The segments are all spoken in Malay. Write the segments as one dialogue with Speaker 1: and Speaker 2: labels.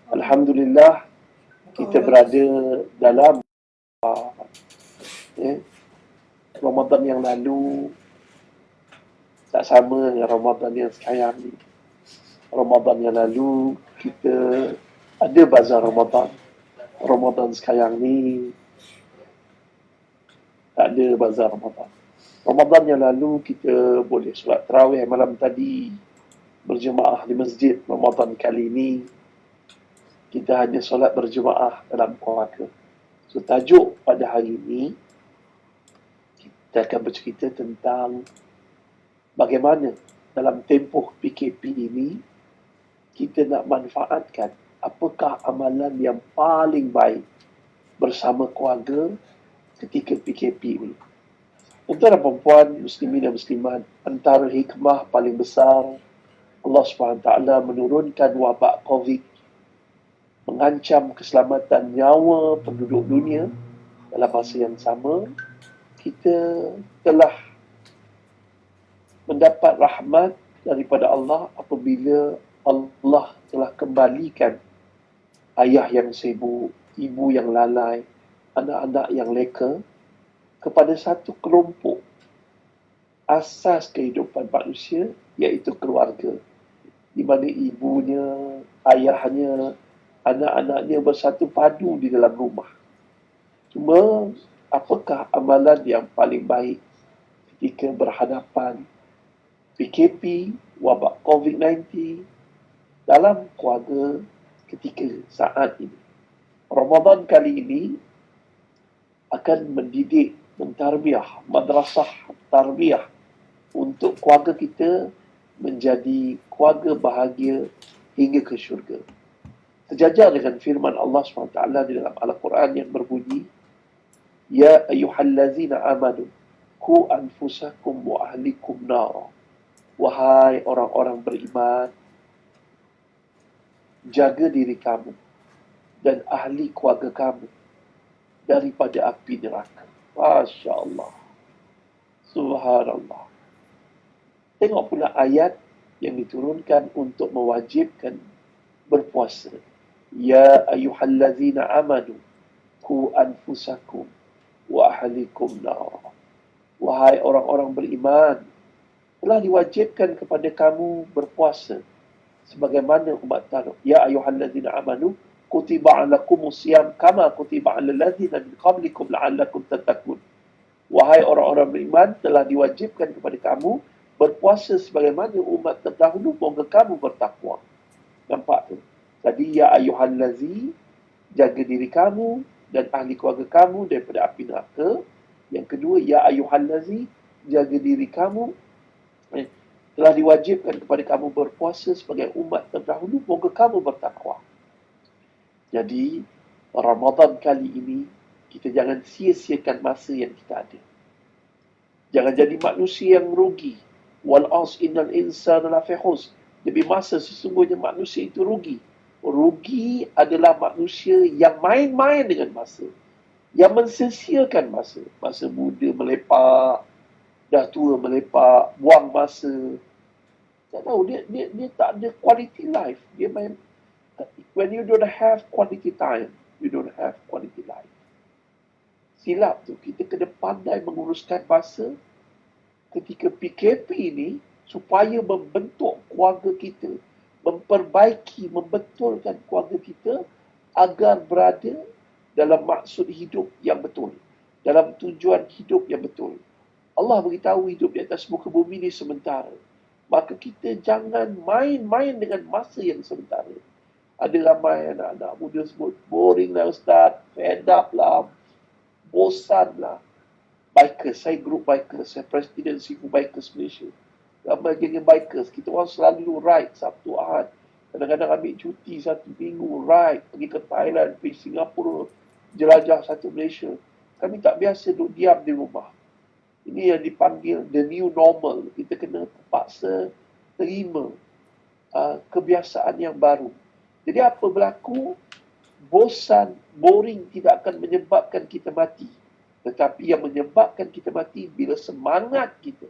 Speaker 1: Alhamdulillah, kita berada dalam eh, Ramadan yang lalu tak sama dengan Ramadan yang sekarang ni. Ramadan yang lalu kita ada bazar Ramadan. Ramadan sekarang ni tak ada bazar Ramadan. Ramadan yang lalu kita boleh solat tarawih malam tadi berjemaah di masjid. Ramadan kali ini kita hanya solat berjemaah dalam keluarga. So, tajuk pada hari ini kita akan bercerita tentang bagaimana dalam tempoh PKP ini kita nak manfaatkan apakah amalan yang paling baik bersama keluarga ketika PKP ini. Tuan-tuan dan puan-puan, muslimin dan muslimat, antara hikmah paling besar Allah SWT menurunkan wabak COVID mengancam keselamatan nyawa penduduk dunia. Dalam masa yang sama, kita telah mendapat rahmat daripada Allah apabila Allah telah kembalikan ayah yang sibuk, ibu yang lalai, anak-anak yang leka kepada satu kelompok asas kehidupan manusia, iaitu keluarga, di mana ibunya, ayahnya, anak-anaknya bersatu padu di dalam rumah. Cuma, apakah amalan yang paling baik ketika berhadapan PKP, wabak COVID-19 dalam keluarga ketika saat ini? Ramadan kali ini akan mendidik, mentarbiah, madrasah tarbiah untuk keluarga kita menjadi keluarga bahagia hingga ke syurga. Sejajar dengan firman Allah SWT di dalam Al-Quran yang berbunyi, Ya ayyuhallazina amanu, ku anfusakum wa ahlikum nara. Wahai orang-orang beriman, jaga diri kamu dan ahli keluarga kamu daripada api neraka. Masya Allah. Subhanallah. Tengok pula ayat yang diturunkan untuk mewajibkan berpuasa. Ya ayyuhallazina amanu, ku anfusakum wa ahlikum nar. Wahai orang-orang beriman, telah diwajibkan kepada kamu berpuasa sebagaimana umat Nuh. Ya ayyuhallazina amanu, kutiba alaikumus siyam kama kutiba alal ladzina min qablikum la'allakum tattaqun. Wahai orang-orang beriman, telah diwajibkan kepada kamu berpuasa sebagaimana umat terdahulu moga kamu bertakwa. Nampak tu? Tadi ya ayyuhallazi, jaga diri kamu dan ahli keluarga kamu daripada api neraka. Yang kedua, ya ayyuhallazi, jaga diri kamu telah diwajibkan kepada kamu berpuasa sebagai umat terdahulu moga kamu bertakwa. Jadi, Ramadan kali ini, kita jangan sia-siakan masa yang kita ada. Jangan jadi manusia yang rugi. Wal as innal insana lafi khusr. Demi masa sesungguhnya manusia itu rugi. Rugi adalah manusia yang main-main dengan masa. Yang mensia-siakan masa. Masa muda melepak, dah tua melepak, buang masa. Tak tahu, dia tak ada quality life. Dia main. When you don't have quality time, you don't have quality life. Silap tu, kita kena pandai menguruskan masa ketika PKP ini supaya membentuk keluarga kita, memperbaiki, membetulkan keluarga kita agar berada dalam maksud hidup yang betul, dalam tujuan hidup yang betul. Allah beritahu hidup di atas muka bumi ini sementara. Maka kita jangan main-main dengan masa yang sementara. Ada ramai anak-anak muda sebut, boring lah Ustaz, fed up lah, bosan lah. Bikers, saya group bikers, saya Presiden Sifu Bikers Malaysia. Ramai geng bikers, kita orang selalu ride Sabtu Ahad. Kadang-kadang ambil cuti 1 minggu, ride, pergi ke Thailand, pergi Singapura, jelajah satu Malaysia. Kami tak biasa duduk diam di rumah. Ini yang dipanggil the new normal. Kita kena terpaksa terima kebiasaan yang baru. Jadi apa berlaku? Bosan, boring tidak akan menyebabkan kita mati. Tetapi yang menyebabkan kita mati bila semangat kita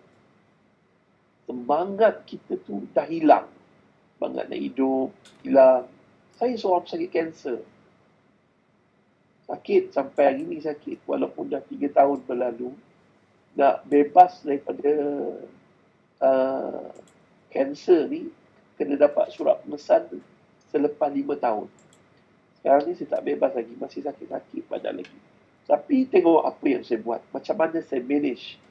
Speaker 1: tu dah hilang. Semangat nak hidup hilang. Saya seorang pesakit kanser. Sakit sampai hari ini sakit. Walaupun dah 3 tahun berlalu. Nak bebas daripada kanser ni, kena dapat surat pengesan selepas 5 tahun. Sekarang ni saya tak bebas lagi. Masih sakit-sakit badan lagi. Tapi tengok apa yang saya buat. Macam mana saya manage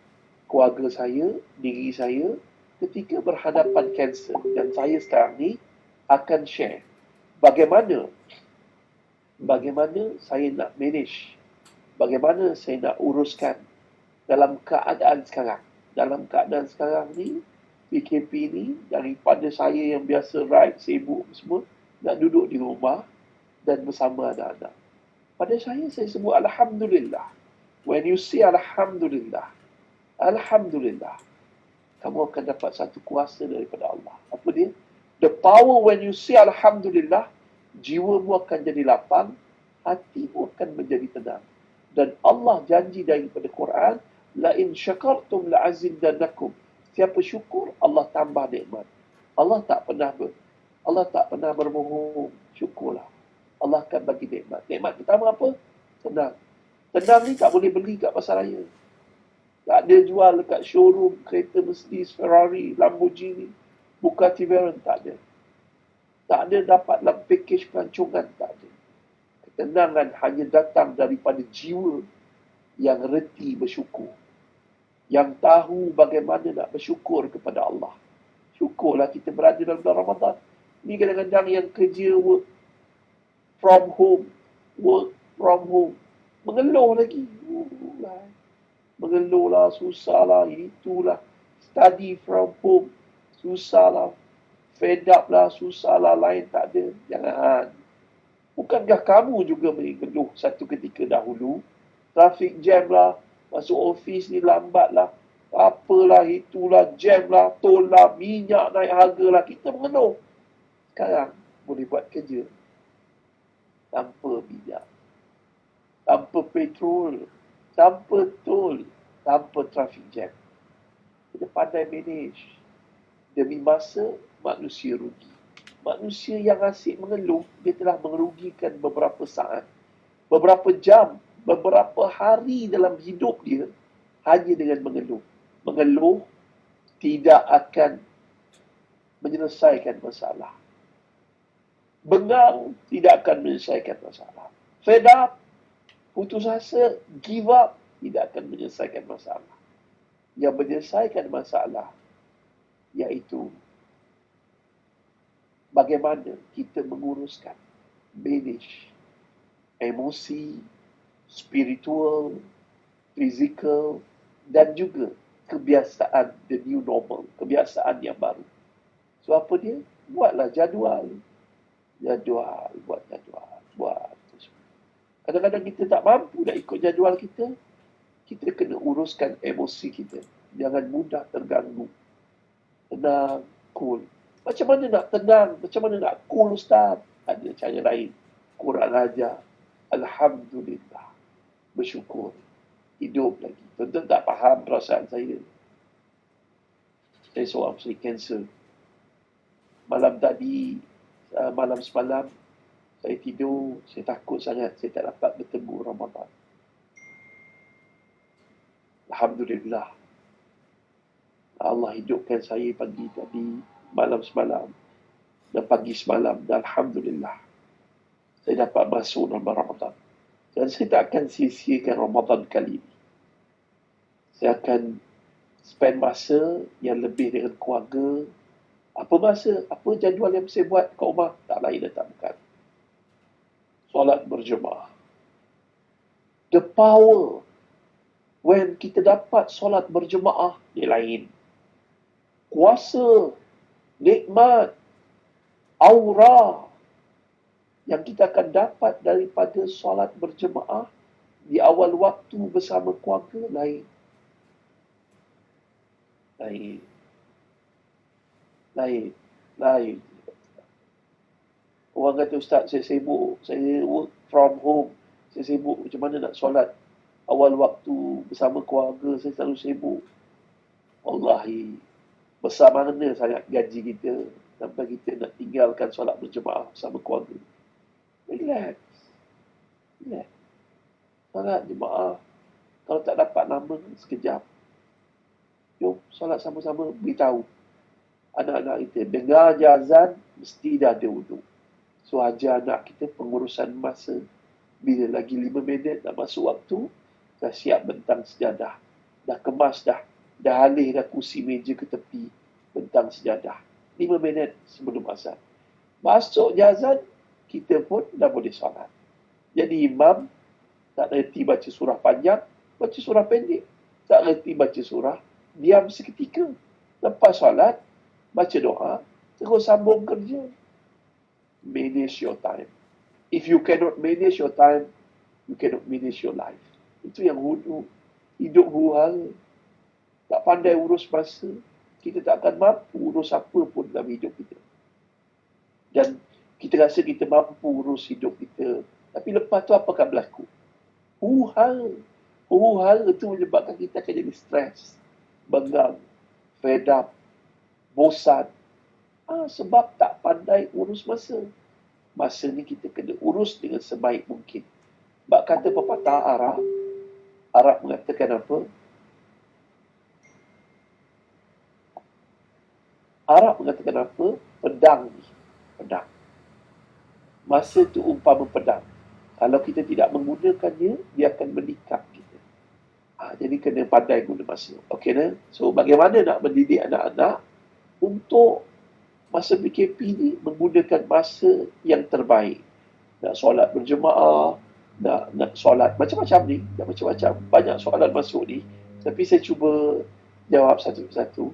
Speaker 1: keluarga saya, diri saya ketika berhadapan kanser. Dan saya sekarang ni akan share bagaimana saya nak manage, bagaimana saya nak uruskan dalam keadaan sekarang. Dalam keadaan sekarang ni, PKP ni, daripada saya yang biasa ride, sibuk semua, nak duduk di rumah dan bersama anak-anak. Pada saya sebut Alhamdulillah. When you say Alhamdulillah, Alhamdulillah, kamu akan dapat satu kuasa daripada Allah. Apa dia? The power when you say Alhamdulillah, jiwamu akan jadi lapang, hatimu akan menjadi tenang. Dan Allah janji daripada Quran, la in syakartum la azidannakum. Siapa syukur, Allah tambah nikmat. Allah tak pernah berbohong. Syukurlah. Allah akan bagi nikmat. Nikmat pertama apa? Tenang. Tenang ni tak boleh beli kat pasaraya. Tak ada jual dekat showroom kereta Mercedes, Ferrari, Lamborghini, Bugatti Veyron, tak ada. Tak ada dapat dalam package pelancongan, tak ada. Ketenangan hanya datang daripada jiwa yang reti bersyukur. Yang tahu bagaimana nak bersyukur kepada Allah. Syukurlah kita berada dalam bulan Ramadan. Ni kadang-kadang yang kerja work from home. Mengeluh lagi. Mengeluhlah, susahlah, itulah. Study from home. Susahlah. Fed up lah, susahlah, lain tak ada. Jangan. Bukankah kamu juga mengeluh satu ketika dahulu? Traffic jam lah, masuk office ni lambat lah, apalah, itulah, jam lah, tol lah, minyak naik harga lah. Kita mengeluh. Sekarang boleh buat kerja tanpa minyak, tanpa petrol, tanpa tol, tanpa traffic jam. Kita pandai manage. Demi masa, manusia rugi. Manusia yang asyik mengeluh, dia telah merugikan beberapa saat, beberapa jam, beberapa hari dalam hidup dia hanya dengan mengeluh. Mengeluh tidak akan menyelesaikan masalah. Bengang tidak akan menyelesaikan masalah. Fed up, putus asa, give up, tidak akan menyelesaikan masalah. Yang menyelesaikan masalah iaitu bagaimana kita menguruskan, manage emosi, spiritual, fizikal, dan juga kebiasaan the new normal, kebiasaan yang baru. So apa dia? Buatlah jadual. Buat jadual. Kadang-kadang kita tak mampu nak ikut jadual kita. Kita kena uruskan emosi kita. Jangan mudah terganggu. Tenang, cool. Macam mana nak tenang? Macam mana nak cool, Ustaz? Ada cara lain. Quran ajar. Alhamdulillah. Bersyukur. Hidup lagi. Tuan-tuan tak faham perasaan saya. Saya seorang pesakit kanser. Malam semalam, saya tidur. Saya takut sangat. Saya tak dapat bertemu Ramadan. Alhamdulillah. Allah hidupkan saya pagi tadi, malam semalam, dan pagi semalam. Dan Alhamdulillah, saya dapat masuk dalam Ramadan. Dan saya tak akan sia-siakan Ramadan kali ini. Saya akan spend masa yang lebih dengan keluarga. Apa jadual yang saya buat kat rumah? Tak lain dan tak bukan. Solat berjemaah. The power when kita dapat solat berjemaah, dia lain. Kuasa, nikmat, aura yang kita akan dapat daripada solat berjemaah di awal waktu bersama keluarga lain. Orang kata, Ustaz, saya sibuk, saya work from home, saya sibuk, macam mana nak solat awal waktu bersama keluarga, saya selalu sibuk. Wallahi, besar mana sangat gaji kita sampai kita nak tinggalkan solat berjemaah bersama keluarga. Relax. Relax. Solat jemaah. Kalau tak dapat nama, sekejap. Jom, solat sama-sama. Beritahu anak-anak kita. Dengar je azan, mesti dah ada wuduk. So, ajar anak kita pengurusan masa. Bila lagi 5 minit nak masuk waktu, dah siap bentang sejadah. Dah kemas dah. Dah alih dah kursi meja ke tepi. Bentang sejadah. 5 minit sebelum azan. Masuk je azan, kita pun dah boleh solat. Jadi imam tak reti baca surah panjang, baca surah pendek. Tak reti baca surah, diam seketika. Lepas solat, baca doa, terus sambung kerja. Manage your time. If you cannot manage your time, you cannot manage your life. Itu yang hidup huru-hara. Tak pandai urus masa, kita tak akan mampu urus apa pun dalam hidup kita. Dan kita rasa kita mampu urus hidup kita. Tapi lepas tu apa akan berlaku? Huru-hara. Huru-hara itu menyebabkan kita akan jadi stres, bengang, fed up, bosan. Sebab tak pandai urus masa. Masa ni kita kena urus dengan sebaik mungkin. Sebab kata pepatah Arab mengatakan apa? Arab mengatakan apa? Pedang. Masa tu umpama pedang. Kalau kita tidak menggunakannya, dia akan menikam kita. Jadi kena pandai guna masa. Okey, nah? So, bagaimana nak mendidik anak-anak untuk masa PKP ni menggunakan masa yang terbaik. Nak solat berjemaah, nak solat macam-macam ni, macam-macam. Banyak soalan masuk ni. Tapi saya cuba jawab satu-satu.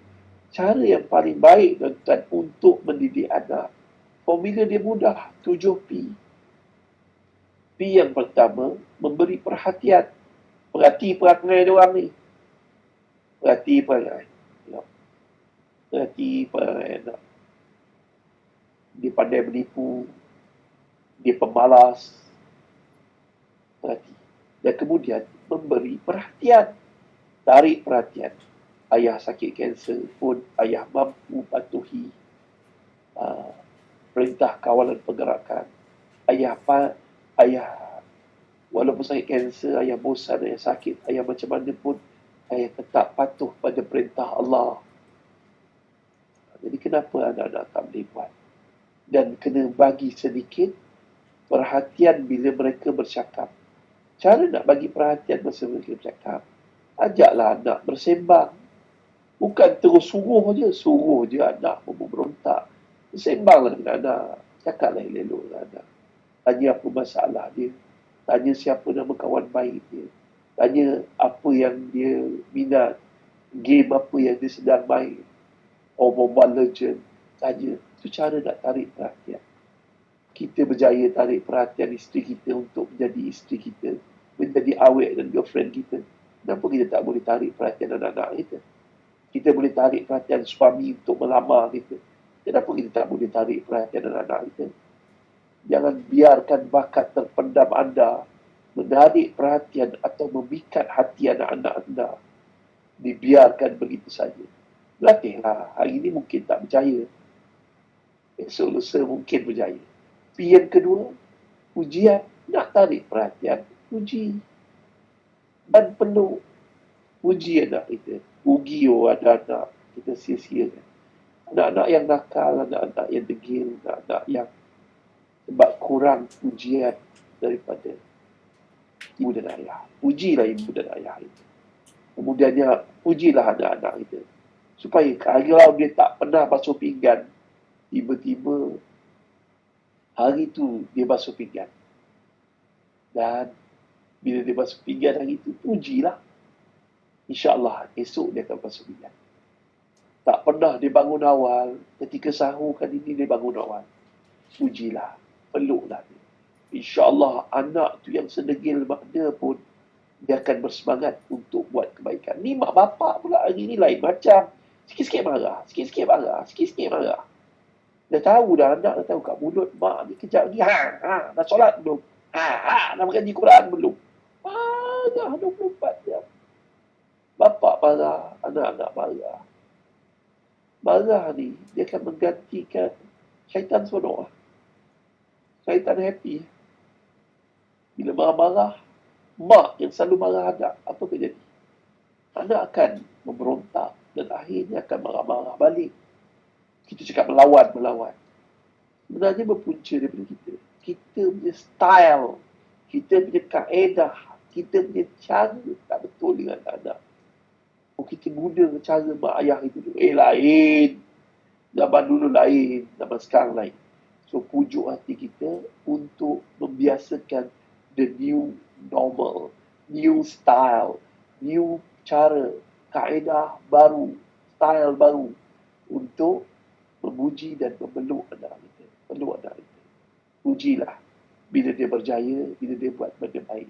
Speaker 1: Cara yang paling baik tuan-tuan untuk mendidik anak, formula dia mudah, 7P. P yang pertama, memberi perhatian. Perhati perangai dia orang ni. Perhati perangai. Perhati perangai anak. Dia pandai menipu. Dia pemalas. Perhati. Dan kemudian, memberi perhatian. Tarik perhatian. Ayah sakit kanser pun ayah mampu patuhi perintah kawalan pergerakan. Ayah walaupun sakit kanser, ayah bosan, ayah sakit, ayah macam mana pun, ayah tetap patuh pada perintah Allah. Jadi kenapa anak-anak tak boleh buat? Dan kena bagi sedikit perhatian bila mereka bercakap. Cara nak bagi perhatian masa mereka bercakap, ajaklah anak bersembang. Bukan terus suruh je anak memberontak. Bersembanglah dengan anak. Cakaplah elok dengan anak. Tanya apa masalah dia. Tanya siapa nama kawan baik dia. Tanya apa yang dia minat. Game apa yang dia sedang main. Mobile Legend. Tanya. Itu cara nak tarik perhatian. Kita berjaya tarik perhatian isteri kita untuk menjadi isteri kita. Menjadi awet dan girlfriend kita. Kenapa kita tak boleh tarik perhatian anak-anak kita? Kita boleh tarik perhatian suami untuk melamar kita. Kenapa kita tak boleh tarik perhatian anak-anak kita? Jangan biarkan bakat terpendam anda menarik perhatian atau memikat hati anak-anak anda. Dibiarkan begitu saja. Latihlah. Hari ini mungkin tak berjaya. Esok lusa mungkin berjaya. P yang kedua, ujian. Nak tarik perhatian, uji. Dan perlu uji anak kita. Ugio ada anak kita sia-siakan. Anak-anak yang nakal, anak-anak yang degil, anak-anak yang sebab kurang ujian daripada ibu dan ayah. Ujilah ibu dan ayah itu. Kemudiannya, ujilah anak-anak kita. Supaya kalau dia tak pernah basuh pinggan, tiba-tiba hari itu dia basuh pinggan. Dan bila dia basuh pinggan hari itu, ujilah. InsyaAllah esok dia akan basuh pinggan. Tak pernah dia bangun awal. Ketika sahur kali ini dia bangun awal. Ujilah. Peluklah dia. InsyaAllah anak tu yang sedegil mana pun dia akan bersemangat untuk buat kebaikan. Ni mak bapak pula hari ni lain macam. Sikit-sikit marah. Sikit-sikit marah. Sikit-sikit marah. Dah tahu dah anak dah tahu kat mulut mak ni kejap ni. Dah solat belum? Dah mengaji Quran belum? Dah 24 jam. Bapak marah, anak-anak marah. Marah ni, dia akan menggantikan syaitan seronok. Syaitan happy. Bila marah-marah, mak yang selalu marah anak, apa yang jadi? Anak akan memberontak dan akhirnya akan marah-marah balik. Kita cakap melawan. Sebenarnya berpunca daripada kita. Kita punya style, kita punya kaedah, kita punya cara tak betul dengan anak. Oh, kita guna cara mak ayah itu dulu. Lain. Zaman dulu lain, zaman sekarang lain. So, pujuk hati kita untuk membiasakan the new normal, new style, new cara, kaedah baru, style baru untuk memuji dan memeluk anak kita. Peluk anak kita. Pujilah bila dia berjaya, bila dia buat benda baik.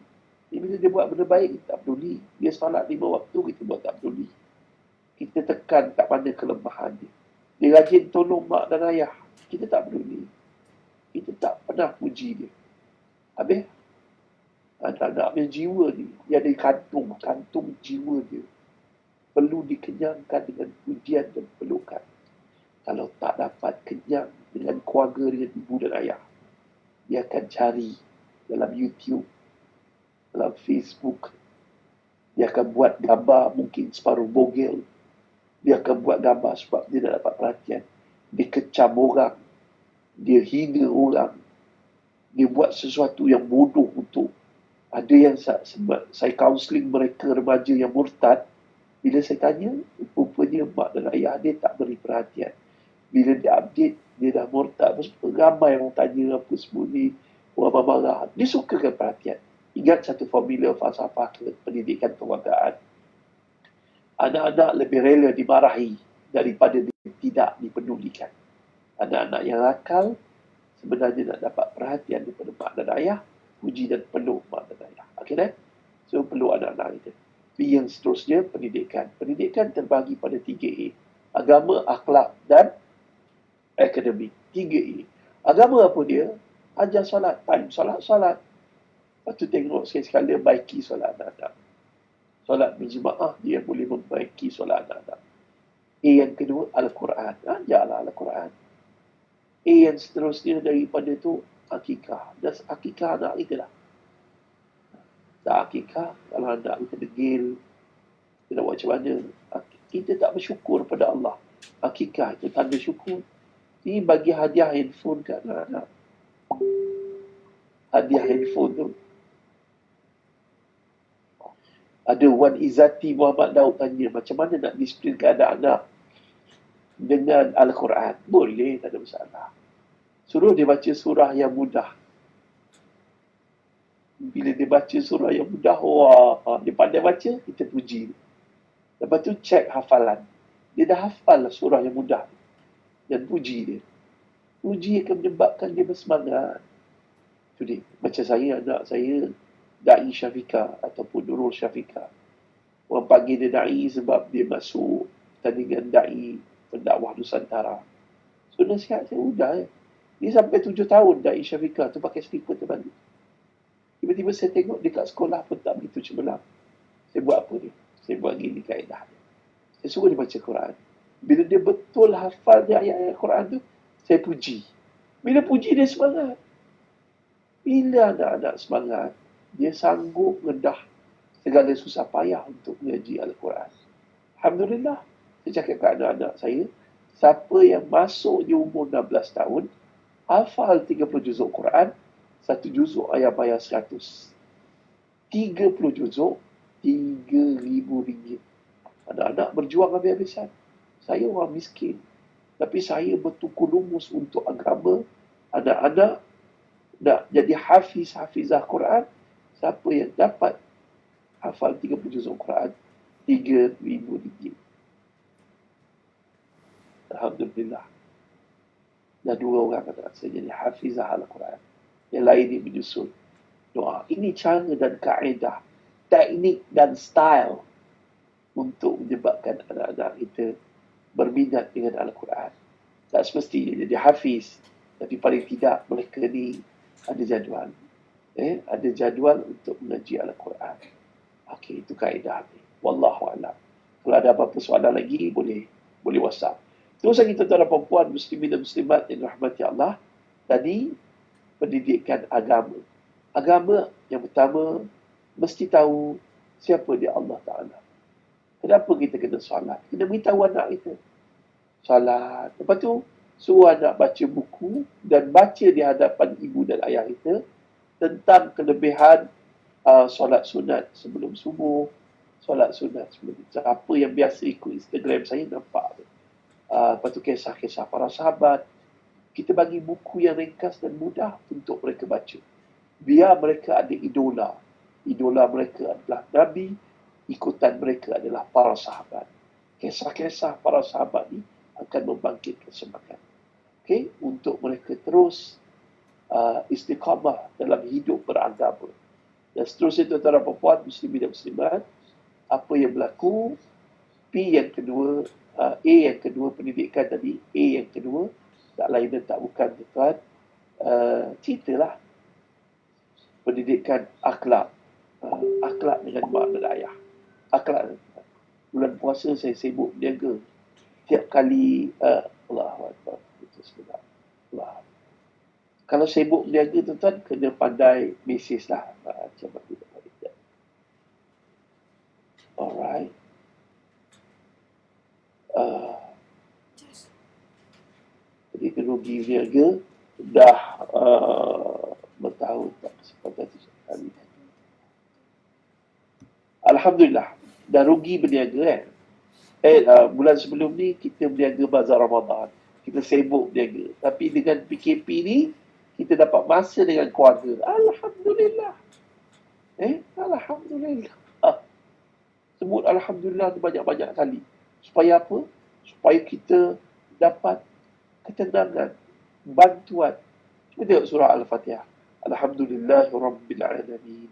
Speaker 1: Bila dia buat benda baik, kita tak peduli. Dia solat 5 waktu, kita buat tak peduli. Kita tekan kat mana kelemahan dia. Dia rajin tolong mak dan ayah, kita tak peduli. Kita tak pernah puji dia. Habis, anak-anak punya jiwa ni, dia ada kantung jiwa dia. Perlu dikenyangkan dengan pujian dan pelukan. Kalau tak dapat kenyang dengan keluarga, dengan ibu dan ayah, dia akan cari dalam YouTube, dalam Facebook. Dia akan buat gambar mungkin separuh bogel. Dia akan buat gambar sebab dia nak dapat perhatian. Dia kecam orang. Dia hina orang. Dia buat sesuatu yang bodoh untuk. Ada yang saya counselling mereka remaja yang murtad. Bila saya tanya, rupanya mak dan ayah dia tak beri perhatian. Bila dia update, dia dah murtad. Ramai orang tanya apa semua ni. Orang marah. Dia sukakan perhatian. Ingat satu formula falsafah pendidikan perwagaan. Anak-anak lebih rela dimarahi daripada tidak dipedulikan. Anak-anak yang nakal sebenarnya nak dapat perhatian daripada mak dan ayah, puji dan peluk mak dan ayah. Okay, kan? So, peluk anak-anak kita. Yang seterusnya, pendidikan. Pendidikan terbagi pada 3A. Agama, akhlak dan akademik. 3A. Agama apa dia? Ajar solat. Time solat. Lepas tu tengok sekali-sekala baiki solat anak-anak. Solat berjemaah, dia boleh membaiki solat anak-anak. Yang kedua, Al-Quran. Ajarlah Al-Quran. Yang seterusnya daripada tu, akikah. Dan akikah anak kita lah. Dan akikah, kalau anak kita degil, kita nak buat macam mana? Kita tak bersyukur pada Allah. Akikah itu tanda syukur. Ini bagi hadiah handphone kat anak-anak. Hadiah handphone tu. Ada Wan Izzati Muhammad Daud tanya, macam mana nak disiplinkan anak-anak dengan Al-Quran? Boleh, tak ada masalah. Suruh dia baca surah yang mudah. Bila dia baca surah yang mudah, wah, dia pandai baca, kita puji. Lepas tu cek hafalan. Dia dah hafal surah yang mudah. Dan puji dia. Puji akan menyebabkan dia bersemangat. Jadi, macam saya, anak saya, Da'i Syafiqah ataupun Nurul Syafiqah. Orang panggil dia Da'i sebab dia masuk tandingan Da'i pendakwah Nusantara. So, nasihat saya mudah. Dia sampai 7 tahun Da'i Syafiqah tu pakai slipper terbalik. Tiba-tiba saya tengok dekat sekolah pun tak begitu cemerlang. Saya buat apa dia? Saya buat gini kaedah dia. Saya suruh dia baca Quran. Bila dia betul hafal dia ayat-ayat Quran tu, saya puji. Bila puji dia semangat. Bila anak-anak semangat, dia sanggup ngedah segala susah payah untuk mengaji Al-Quran. Alhamdulillah, saya cakap ke anak-anak saya, siapa yang masuk di umur 16 tahun, hafal 30 juzuk Quran, 1 juzuk ayat-ayat 100. 30 juzuk, RM3,000. Anak-anak berjuang habis-habisan. Saya orang miskin. Tapi saya bertukar lumus untuk agama. Anak-anak nak jadi hafizah Quran. Siapa yang dapat hafal 30 juzuk Quran, RM3,000. Alhamdulillah. Dan 2 orang anak saya jadi hafizah Al-Quran. Yang lain ini menyusul. Doa. Ini cara dan kaedah, teknik dan style untuk menyebabkan anak-anak kita berminat dengan Al-Quran. Tak semestinya jadi hafiz, tapi paling tidak mereka ni ada jadual. Ada jadual untuk mengaji Al-Quran. Okey, itu kaedah ni. Wallahualam. Kalau ada apa-apa soalan lagi, boleh WhatsApp. Terus lagi tuan-tuan dan puan muslimin dan muslimat yang dirahmati Allah. Tadi, pendidikan agama. Agama Yang pertama, mesti tahu siapa dia Allah Ta'ala. Kenapa kita kena solat? Kena beritahu anak kita. Solat. Lepas tu, suruh anak baca buku dan baca di hadapan ibu dan ayah kita tentang kelebihan solat sunat sebelum subuh, solat sunat sebelum itu. Apa yang biasa ikut Instagram saya nampak. Lepas tu kisah-kisah para sahabat. Kita bagi buku yang ringkas dan mudah untuk mereka baca. Biar mereka ada idola. Idola mereka adalah Nabi, ikutan mereka adalah para sahabat. Kisah-kisah para sahabat ni akan membangkitkan semangat. Okay? Untuk mereka terus istiqamah dalam hidup beragama. Dan seterusnya tuan-tuan dan puan-puan, muslimin dan muslimat, apa yang berlaku, P yang kedua, A yang kedua, pendidikan tadi, A yang kedua, tak lain dan tak bukan tuan, ceritalah pendidikan akhlak. Akhlak dengan mak dan ayah. Akhlak. Bulan puasa saya sibuk berniaga. Tiap kali, Allahu Akbar, itu sebenarnya. Allah. Kalau sibuk berniaga tuan-tuan, kena pandai mesej lah. Macam mana kita pandai. Alright. Jadi kerugi berniaga dah bertahun tak kesempatan tu sekali. Alhamdulillah, dah rugi berniaga kan. Bulan sebelum ni kita berniaga bazar Ramadan. Kita sibuk berniaga. Tapi dengan PKP ni, kita dapat masa dengan keluarga. Alhamdulillah. Alhamdulillah. Sebut Alhamdulillah banyak-banyak kali. Supaya apa? Supaya kita dapat ketenangan, bantuan. Cuba tengok surah Al-Fatihah. Alhamdulillahirrabbilalamin.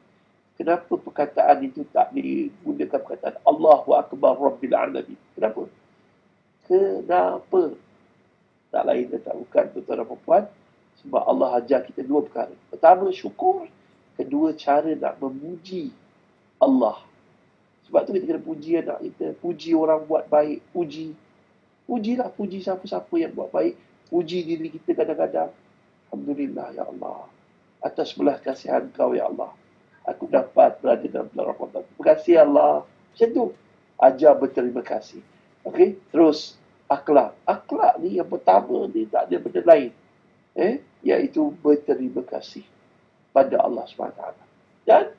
Speaker 1: Kenapa perkataan itu tak digunakan perkataan Allahu Akbar Rabbil Alamin? Kenapa? Tak lain dan tak bukan, tuan-tuan dan puan-puan. Sebab Allah ajar kita dua perkara. Pertama, syukur. Kedua, cara nak memuji Allah. Sebab tu kita kena puji anak kita. Puji orang buat baik. Pujilah, puji siapa-siapa yang buat baik. Puji diri kita kadang-kadang. Alhamdulillah, ya Allah. Atas belas kasihan kau, ya Allah. Aku dapat berada dalam bulan Ramadan. Terima kasih, Allah. Macam tu. Ajar berterima kasih. Okey, terus akhlak. Akhlak ni yang pertama ni tak ada benda lain. Iaitu berterima kasih pada Allah SWT. Dan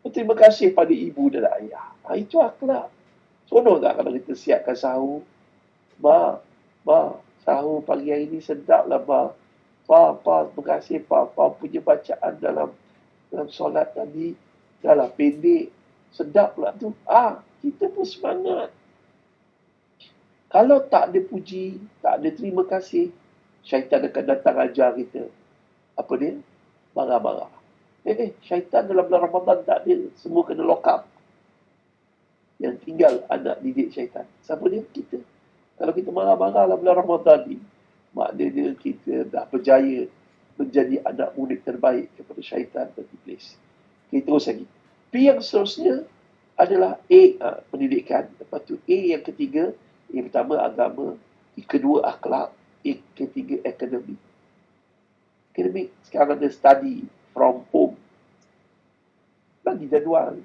Speaker 1: berterima kasih pada ibu dan ayah. Itu akhlak. Sono tak kalau kita siapkan sahur? Ma, sahur pagi hari ni sedap lah, Ma. Terima kasih, Pa punya bacaan dalam solat tadi. Dah lah pendek. Sedap pula tu. Kita pun semangat. Kalau tak ada puji, tak ada terima kasih, syaitan akan datang ajar kita. Apa dia? Marah-marah. Syaitan dalam bulan Ramadan tak ada. Semua kena lock up. Yang tinggal anak didik syaitan. Siapa dia? Kita. Kalau kita marah-marah dalam bulan Ramadan ni, maknanya kita dah berjaya menjadi anak murid terbaik kepada syaitan dan iblis. Kita terus lagi. P yang seterusnya adalah A, pendidikan. Lepas tu A yang ketiga, yang pertama agama, yang kedua akhlak, yang ketiga akademik. Akademik sekarang ada study from home. Bagi jadual.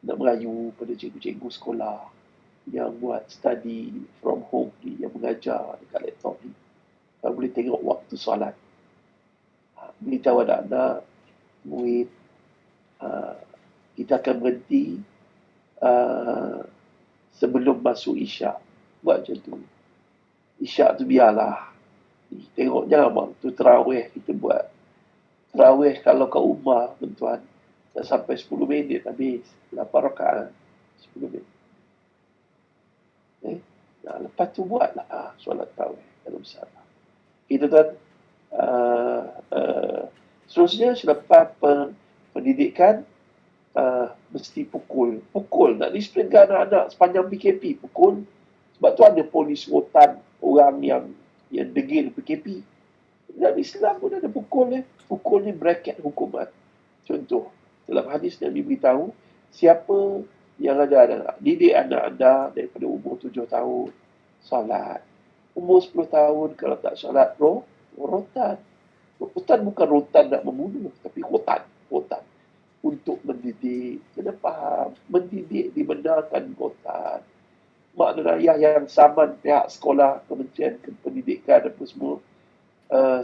Speaker 1: Nak merayu pada cikgu-cikgu sekolah yang buat study from home ni, yang mengajar dekat laptop ni. Kalau boleh tengok waktu solat. Beritahu anak-anak, murid, kita akan berhenti sebelum masuk isyak. Buat macam tu. Isyak tu biarlah. Tengok jangan waktu terawih kita buat. Terawih kalau kat rumah, tuan-tuan, tak sampai 10 minit habis. 8 rakaat. 10 minit. Lepas tu buatlah solat terawih. Dalam salah. Kita tuan, seterusnya selepas pendidikan, mesti pukul. Nak disiplinkan anak-anak sepanjang PKP. Pukul. Sebab tu ada polis rotan orang yang degil PKP. Dalam Islam pun ada pukul. Pukul ni bracket hukuman. Contoh, dalam hadis Nabi beritahu, siapa yang ada anak, didik anak anda daripada umur 7 tahun, solat. Umur 10 tahun, kalau tak solat, rotan. Rotan bukan rotan nak membunuh, tapi rotan. rotan untuk mendidik. Kena faham, mendidik dibenarkan rotan. Mak dan ayah yang saman pihak sekolah, Kementerian Pendidikan apa semua,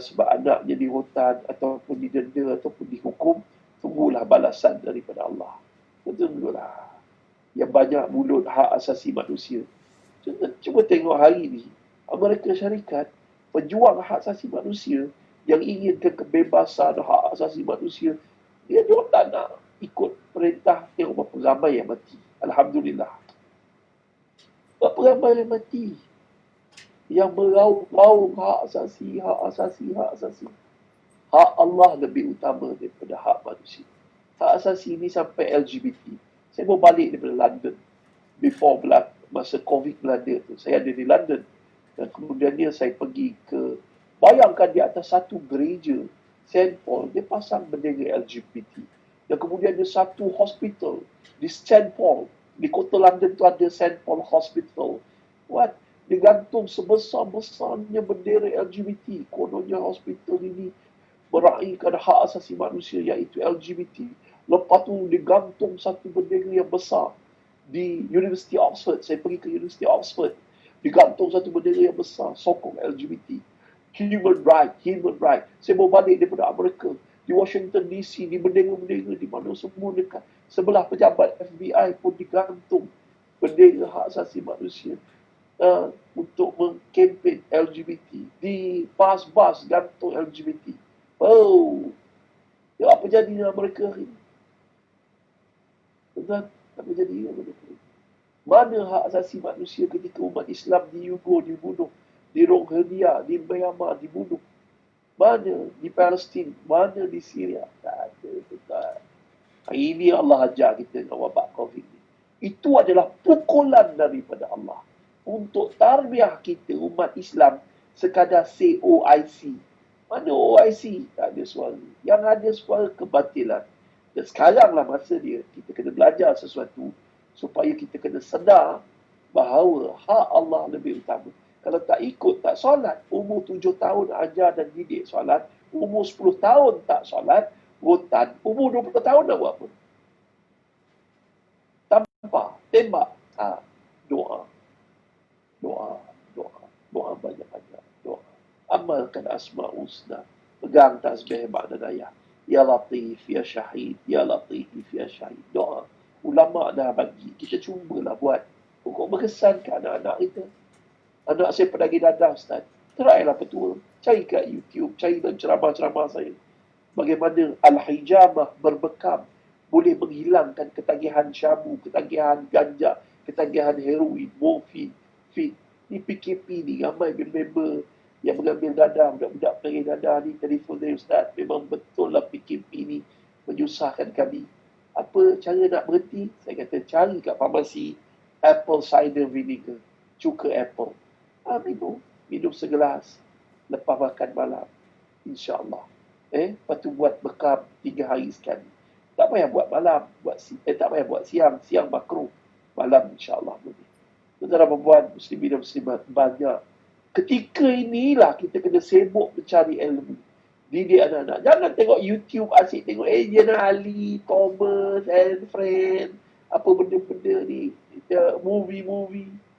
Speaker 1: sebab anaknya di rotan ataupun didenda ataupun dihukum, tunggulah balasan daripada Allah. Tunggulah. Yang banyak mulut hak asasi manusia. Cuba tengok hari ni, Amerika Syarikat, pejuang hak asasi manusia yang inginkan kebebasan hak asasi manusia, dia tak nak ikut perintah. Tengok berapa ramai yang mati. Alhamdulillah. Berapa ramai yang mati yang meraung-raung hak asasi, hak asasi, hak asasi. Hak Allah lebih utama daripada hak manusia. Hak asasi ini sampai LGBT. Saya baru balik daripada London. Before masa COVID melanda tu. Saya ada di London. Dan kemudiannya saya pergi ke, bayangkan di atas satu gereja St. Paul, dia pasang bendera LGBT. Dan kemudian ada satu hospital di St. Paul. Di kota London tu ada St. Paul Hospital. What? Digantung sebesar-besarnya bendera LGBT. Kononnya hospital ini meraihkan hak asasi manusia iaitu LGBT. Lepas tu digantung satu bendera yang besar di University Oxford. Saya pergi ke University Oxford. Digantung satu bendera yang besar sokong LGBT. Human right. Saya baru balik daripada Amerika. Di Washington DC, di bendera-bendera di mana semua dekat. Sebelah pejabat FBI pun digantung bendera hak asasi manusia untuk mengkempen LGBT. Di bas-bas gantung LGBT. Oh, ya, apa jadi dengan mereka hari ini? Tuan, apa jadi dengan mereka? Mana hak asasi manusia ketika umat Islam di Yugo dibunuh, di Rohingya, di Myanmar dibunuh? Mana di Palestin? Mana di Syria? Tak ada, tuan. Hari ini Allah ajar kita dengan wabak COVID ini. Itu adalah pukulan daripada Allah untuk tarbiyah kita umat Islam sekadar COIC. Mana OIC? Tak ada suara. Yang ada suara kebatilan. Dan sekaranglah masa dia. Kita kena belajar sesuatu supaya kita kena sedar bahawa hak Allah lebih utama. Kalau tak ikut, tak solat, umur 7 tahun ajar dan didik solat, umur 10 tahun tak solat, rotan, umur 20 tahun nak buat apa? Tampar, tembak. Doa. Doa banyak-banyak. Doa. Amalkan Asma'ul Husna. Pegang tasbih mak dan ayah. Ya Latif, Ya Syahid, Ya Latif, Ya Syahid. Doa. Ulama' dah bagi. Kita cubalah buat. Pokok berkesan ke anak-anak kita. Anak saya pedagi dadah, Ustaz. Try lah petua. Cari kat YouTube. Cari dalam ceramah-ceramah saya. Bagaimana Al-Hijamah berbekam boleh menghilangkan ketagihan syabu, ketagihan ganja, ketagihan heroin, morfin, fit. Ni PKP ni, ramai member yang mengambil dadah, budak-budak pedagi dadah ni, telefon saya, Ustaz, memang betul lah PKP ni menyusahkan kami. Apa cara nak berhenti? Saya kata, cari kat farmasi apple cider vinegar, cuka apple. Minum segelas lepas makan malam. InsyaAllah. Lepas tu buat bekam 3 hari sekali. Tak payah buat malam, tak payah buat siang. Siang makruh. Malam insyaAllah boleh. Tuan-tuan dan puan, muslimin dan muslimat banyak. Ketika inilah kita kena sibuk mencari ilmu. Didik anak-anak. Jangan tengok YouTube asyik tengok Agent Ali, Thomas, and Friend. Apa benda-benda ni. Movie-movie.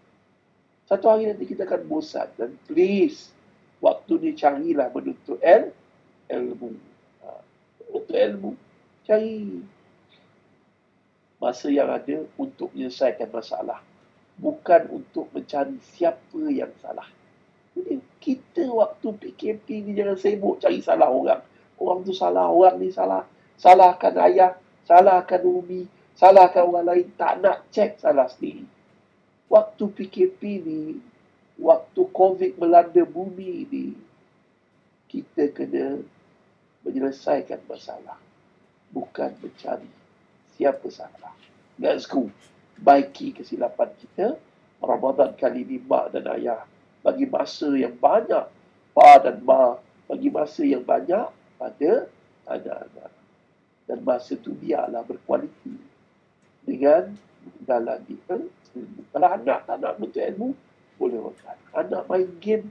Speaker 1: Satu hari nanti kita akan bosan. Dan please, waktu ni carilah menuntut ilmu. Menuntut ilmu. Cari masa yang ada untuk menyelesaikan masalah. Bukan untuk mencari siapa yang salah. Jadi kita waktu PKP ni jangan sibuk cari salah orang. Orang tu salah, orang ni salah. Salahkan ayah, salahkan umi, salahkan orang lain. Tak nak cek salah sendiri. Waktu PKP ni, waktu COVID melanda bumi ni, kita kena menyelesaikan masalah. Bukan mencari siapa salah. Let's go. Baiki kesilapan kita. Ramadan kali ini mak dan ayah bagi masa yang banyak. Pa dan ma bagi masa yang banyak pada anak-anak. Dan masa tu biarlah berkualiti. Dengan dalam ilmu. Kalau anak tak nak menuntut ilmu, boleh makan. Anak main game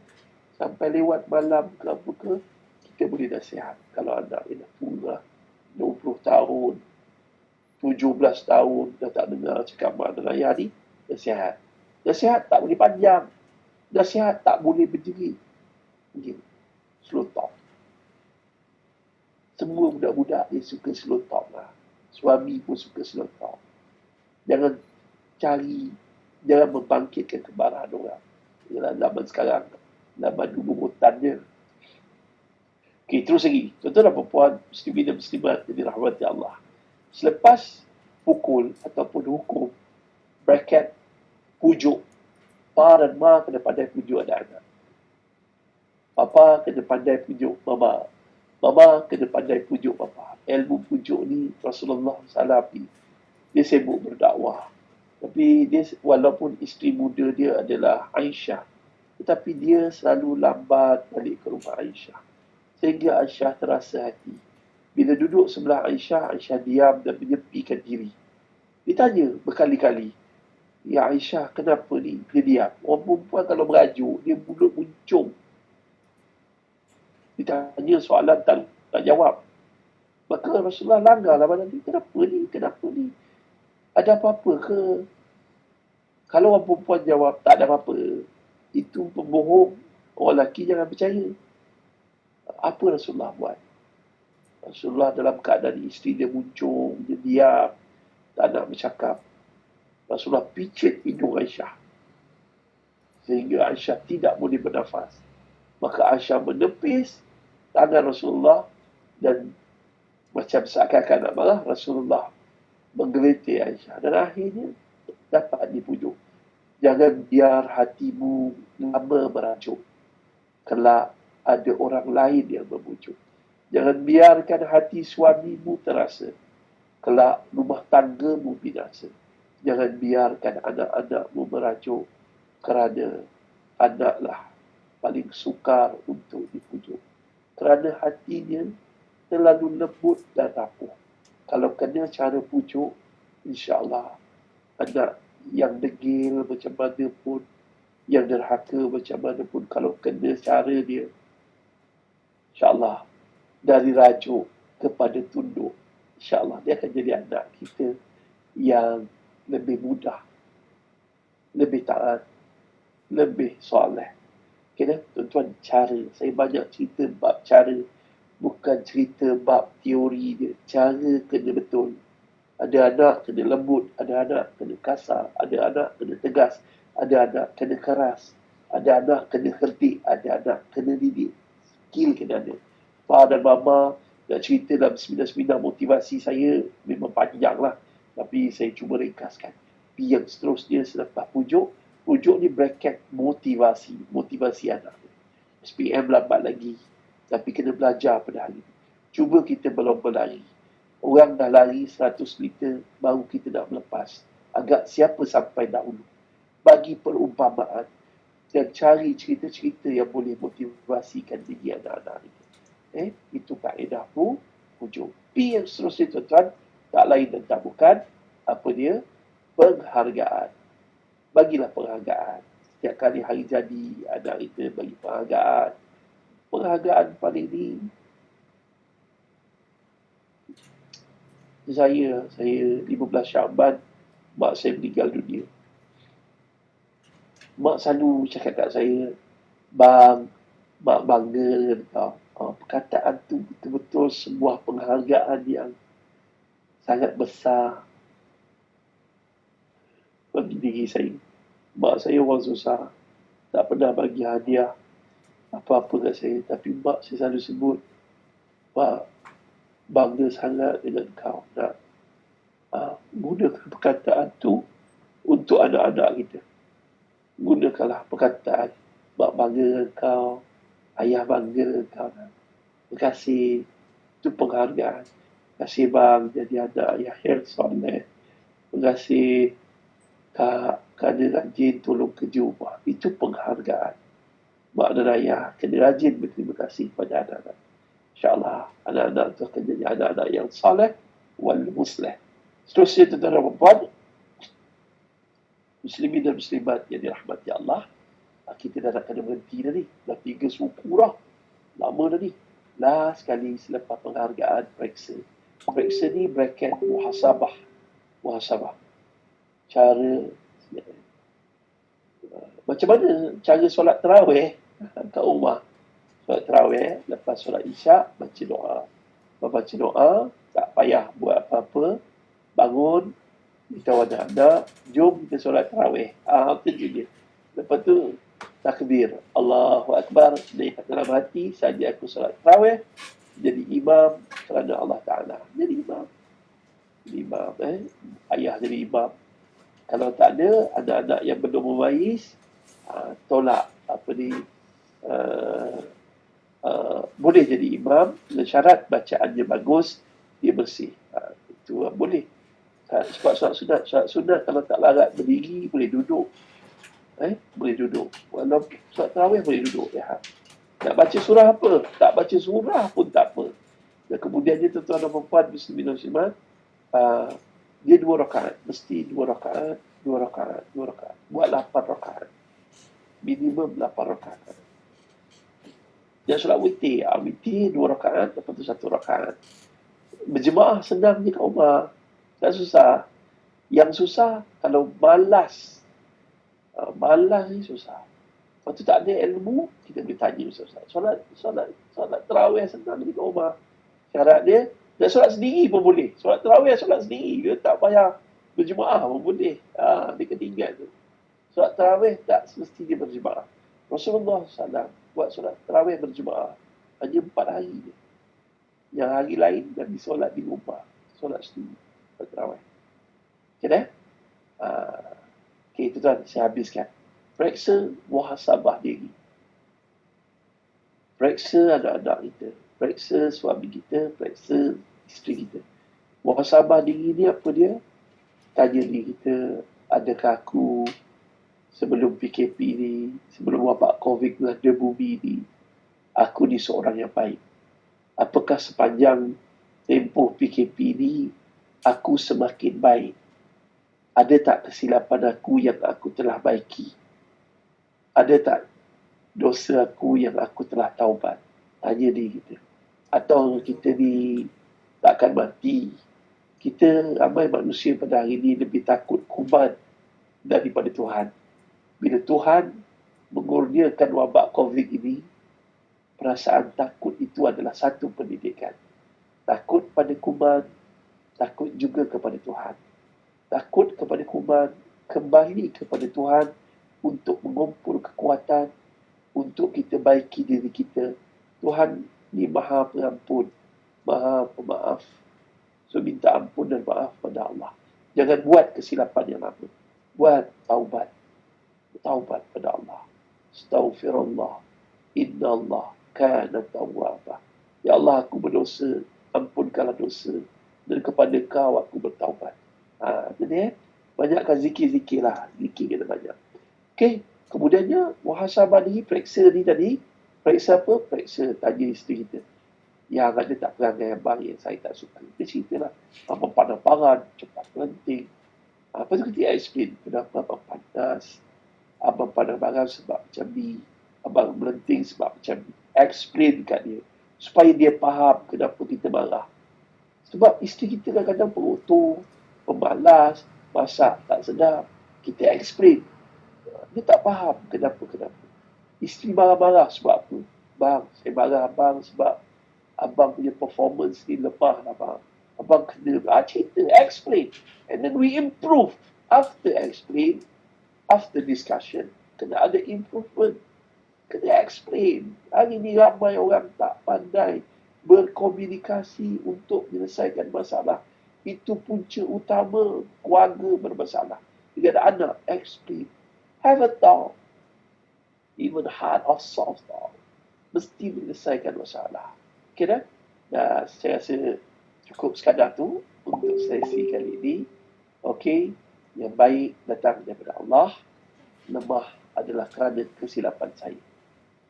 Speaker 1: sampai lewat malam ke apa ke, kita boleh nasihat. Kalau anak dia nak pula 20 tahun, 17 tahun dah tak dengar cakap mak dengan ayah ni, nasihat. Nasihat tak boleh panjang. Nasihat tak boleh berdiri. Begini, slow talk. Semua budak-budak dia suka slow talk lah. Suami pun suka slow talk. Jangan membangkitkan kemarahan orang. Dalam zaman sekarang, zaman dulu mutannya. Okey, terus lagi. Tuan-tuan dan puan, muslimin dan muslimat yang dirahmati Allah. Selepas pukul ataupun hukum, bracket, pujuk, pa dan ma kena pandai pujuk anak-anak. Papa kena pandai pujuk mama. Mama kena pandai pujuk papa. Ilmu pujuk ni Rasulullah SAW ni, dia sibuk berdakwah. Tapi dia, walaupun isteri muda dia adalah Aisyah, tetapi dia selalu lambat balik ke rumah Aisyah. Sehingga Aisyah terasa hati. Bila duduk sebelah Aisyah, Aisyah diam dan menyepikan diri. Ditanya berkali-kali, "Ya Aisyah, kenapa ni?" Dia diam. Orang perempuan kalau merajuk, dia mulut muncung. Ditanya soalan tak jawab. Maka Rasulullah langgarlah badan dia. Kenapa ni? Ada apa-apa ke? Kalau orang perempuan jawab, tak ada apa-apa, itu pembohong. Orang lelaki jangan percaya. Apa Rasulullah buat? Rasulullah dalam keadaan isteri dia muncung, dia diam, tak nak bercakap. Rasulullah picit hidung Aisyah. Sehingga Aisyah tidak boleh bernafas. Maka Aisyah menepis tangan Rasulullah dan macam seakan-akan nak marah, Rasulullah menggeletik Aisyah. Dan akhirnya dapat dipujuk. Jangan biar hatimu lama merajuk. Kelak ada orang lain yang memujuk. Jangan biarkan hati suamimu terasa. Kelak rumah tanggamu binasa. Jangan biarkan anak-anakmu merajuk. Kerana anaklah paling sukar untuk dipujuk. Kerana hatinya terlalu lembut dan rapuh. Kalau kena cara pujuk, insya-Allah anak yang degil macam mana pun, yang derhaka macam mana pun, kalau kena cara dia, insya-Allah dari rajuk kepada tunduk, insya-Allah dia akan jadi anak kita yang lebih mudah, lebih taat, lebih soleh. Okay, tuan-tuan, cara. Saya banyak cerita bab cara. Bukan cerita bab teori dia. Cara kena betul. Ada anak kena lembut. Ada anak kena kasar. Ada anak kena tegas. Ada anak kena keras. Ada anak kena kertik. Ada anak kena didik. Skill kena ada. Pa dan mama nak cerita dalam seminar-seminar motivasi saya memang panjang lah. Tapi saya cuba ringkaskan. Tapi yang seterusnya selepas pujuk ni bracket motivasi. Motivasi anak. SPM lambat lagi. Tapi kena belajar pada hari ini. Cuba kita berlomba lari. Orang dah lari 100 meter, baru kita nak melepas. Agak siapa sampai dahulu. Bagi perumpamaan. Dan cari cerita-cerita yang boleh motivasikan diri anak-anak ini. Itu kaedah pujuk. P yang seterusnya tuan-tuan, tak lain dan tak bukan. Apa dia? Penghargaan. Bagilah penghargaan. Setiap kali hari jadi, anak kita bagi penghargaan. Penghargaan paling ni, saya 15 Syaban, mak saya meninggal dunia. Mak selalu cakap kat saya, "Bang, mak bangga dengan kau." Perkataan tu betul-betul sebuah penghargaan yang sangat besar bagi diri saya. Mak saya orang susah, tak pernah bagi hadiah apa-apa kat saya. Tapi mak saya selalu sebut, "Mak, bangga sangat dengan kau." Nak gunakan perkataan tu untuk anak-anak kita. Gunakanlah perkataan, "Mak bangga dengan kau, ayah bangga dengan kau." Terima kasih. Itu penghargaan. Terima kasih bang, jadi anak ayah yang soleh. Terima kasih kak, kerana rajin tolong kerja rumah. Itu penghargaan. Mak dan ayah kena rajin berterima kasih kepada anak-anak. InsyaAllah anak-anak itu akan jadi anak-anak yang soleh wal musleh. Seterusnya tuan-tuan dan puan, muslimin dan muslimat yang dirahmati Allah, kita dah nak kena berhenti dah ni. Dah 3 suku dah. Lama dah ni. Last sekali selepas penghargaan, periksa. Periksa ni bracket muhasabah. Muhasabah. Cara macam mana cara solat tarawih kat rumah. Solat tarawih, lepas solat isyak, baca doa. Baca doa, tak payah buat apa-apa. Bangun, beritahu anak-anak, jom kita solat tarawih. Itu je. Lepas tu, takbir. Allahu Akbar. Niat dalam hati, saja aku solat tarawih. Jadi imam kerana Allah Ta'ala. Jadi imam. Jadi imam. Ayah jadi imam. Kalau tak ada, anak-anak yang belum memayis, tolak apa ni, boleh jadi imam dengan syarat bacaannya bagus, dia bersih. Itu boleh. Sebab solat sunat kalau tak larat berdiri, boleh duduk. Boleh duduk. Walau solat tarawih boleh duduk. Nak baca surah apa? Tak baca surah pun tak apa. Dan kemudiannya tuan-tuan dan puan muslimin dan muslimat, dia 2 rakaat. Mesti 2 rakaat, 2 rakaat, 2 rakaat. Buat 8 rakaat. Minimum 8 rakaat. Dia solat witir. Witir 2 rakaat, lepas tu 1 rakaat. Berjemaah senang je kat rumah. Tak susah. Yang susah kalau malas. Malas ni susah. Lepas tu tak ada ilmu, kita boleh tanya Ustaz. Solat tarawih senang je kat rumah. Syarat dia, nak solat sendiri pun boleh. Solat tarawih, solat sendiri. Dia tak payah berjemaah pun boleh. Dia ketinggal tu. Solat tarawih tak semestinya berjemaah. Rasulullah SAW buat solat tarawih berjemaah. Hanya 4 hari je. Yang hari lain Nabi solat di rumah. Solat sendiri. Solat tarawih. Okay dah? Okay, itu tuan. Saya habiskan. Periksa muhasabah diri. Periksa anak-anak kita. Periksa suami kita. Periksa isteri kita. Muhasabah diri ni apa dia? Tanya diri kita, adakah aku sebelum PKP ni, sebelum wabak COVID melanda bumi ni, aku ni seorang yang baik? Apakah sepanjang tempoh PKP ni, aku semakin baik? Ada tak kesilapan aku yang aku telah baiki? Ada tak dosa aku yang aku telah taubat? Tanya diri kita. Atau kita ni takkan mati? Kita ramai manusia pada hari ini lebih takut kuman daripada Tuhan. Bila Tuhan mengurniakan wabak COVID ini, perasaan takut itu adalah satu pendidikan. Takut pada kuman, takut juga kepada Tuhan. Takut kepada kuman, kembali kepada Tuhan untuk mengumpul kekuatan, untuk kita baiki diri kita. Tuhan ni Maha Pengampun, Maha Pemaaf. So, minta ampun dan maaf pada Allah. Jangan buat kesilapan yang lama. Buat taubat. Taubat pada Allah. Astaghfirullah. Inna Allah kana tawwabah. Ya Allah, aku berdosa. Ampunkanlah dosa. Dan kepada kau aku bertaubat. Jadi, banyakkan zikir-zikir lah. Zikir kita banyak. Okey. Kemudiannya, muhasabah ni, periksa ni tadi. Periksa apa? Periksa tanya isteri kita. Yang ada tak perangai abang yang saya tak suka. Dia ceritalah. Abang pandang-pandang, cepat melenting. Lepas tu kita explain kenapa abang panas. Abang pandang-pandang sebab macam ni. Abang melenting sebab macam ni. Explain kat dia. Supaya dia faham kenapa kita marah. Sebab isteri kita kadang-kadang pengotor, pemalas, masak tak sedap. Kita explain. Dia tak faham kenapa-kenapa. Isteri marah-marah sebab apa? Bang, saya marah abang sebab abang punya performance ni lemah lah bang. Abang kena cerita, explain. And then we improve. After explain, after discussion, kena ada improvement. Kena explain. Hari ni ramai orang tak pandai berkomunikasi untuk menyelesaikan masalah. Itu punca utama keluarga bermasalah. Jika ada anak, explain. Have a talk. Even hard or soft talk. Mesti menyelesaikan masalah. Okay dah? Saya rasa cukup sekadar tu untuk sesi kali ini. Okey, yang baik datang daripada Allah. Lemah adalah kerana kesilapan saya.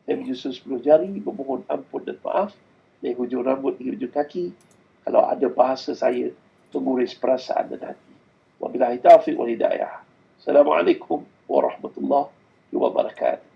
Speaker 1: Saya menyusun 10 jari, memohon ampun dan maaf. Dari hujung rambut hingga hujung kaki. Kalau ada bahasa saya, menguris perasaan dan hati. Wabillahi taufiq wal hidayah. Assalamualaikum warahmatullahi wabarakatuh.